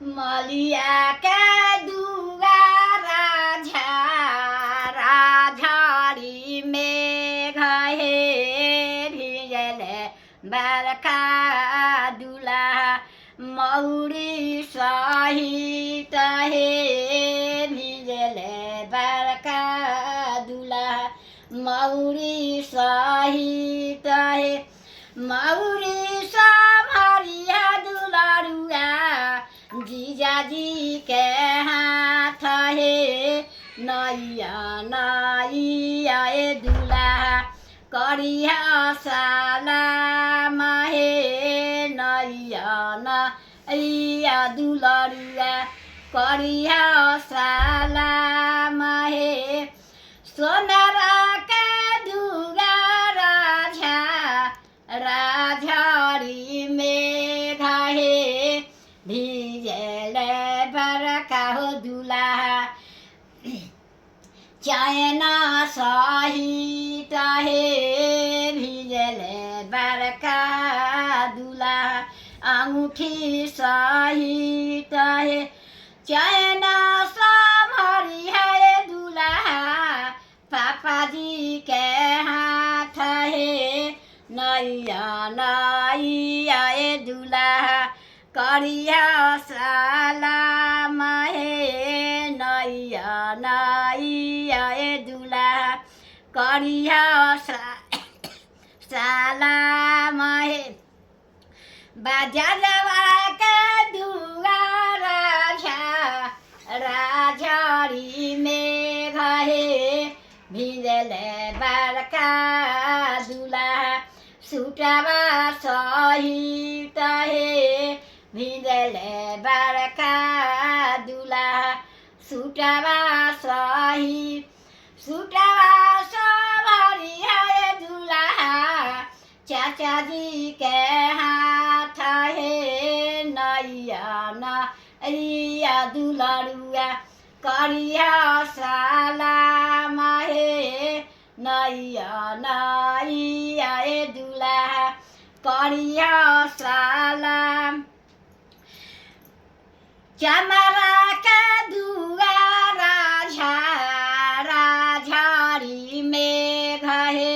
मलिया के दुआरा झारा झाड़ी में घहे भिजले बरका दुल्हा मौरी सहित हे भिजले बरका दुल्हा मौरी सहित हे मौरी सम्हरिया दुलरुआ जीजाजी के हाथ हे नैया नैया ए दुल्हा करिया सालाम हे नैया नैया दुलरुआ करिया सालाम हे सोनारा के दुगा राझारी में घहे भिजले बरका हो दुल्हा चैना सहित हे भिजले बरका दुल्हा अंगूठी सहित हे चैना सम्हरी है दुल्हा पापा जी के हाथ हे नैया नैया ए दुल्हा करिया सालाम हे नैया नैया ए दुल्हा करिया सालाम हे बाजरवा के दुआरा राझारी में घहे भिजले बरका दुल्हा सुटवा सहित हे भिजले बरका दुल्हा सुटवा सहित सुटवा सम्हरी है दुल्हा चाचा जी के हाथ हे नैया नैया दुलरुआ करिया सालाम हे नैया नैया ए दुल्हा करिया सालाम चमरा के दुआरा झाड़ी में घहे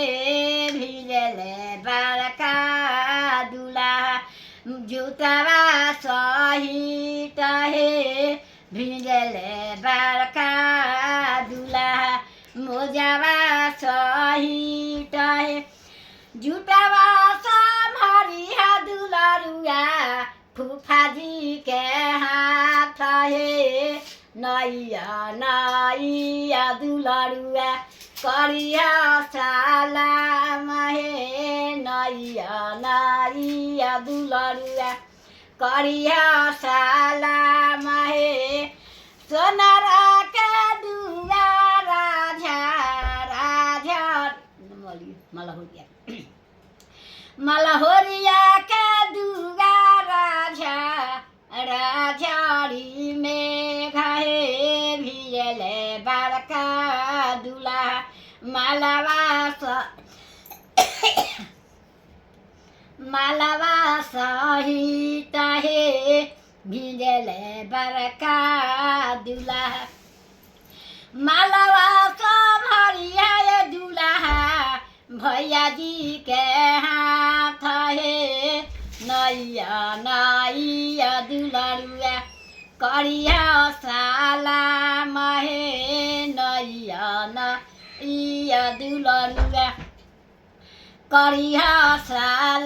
भिजले बरका दुल्हा जूतवा सहित हे भिजले बरका दुल्हा मोजावा सहित हे जुटावा सम्हरी है दुलरुआ फूफाजी के हाथ हे नैया नैया दुलरुआ करिया सालाम हे नैया नैया दुलरुआ करिया सालाम हे सोनारा के दुआरा मला हो गया मलहोरिया के दुआरा झाड़ी में घहे भिजले बरका दुल्हा मालवा सहित हे भिजले बरका दुल्हा मालवा सम्हरी है दुल्हा भैया जी के हाथ हे नैया नैया दुलरुआ करिया सालाम हे नैया नैया दुलरुआ करिया सालाम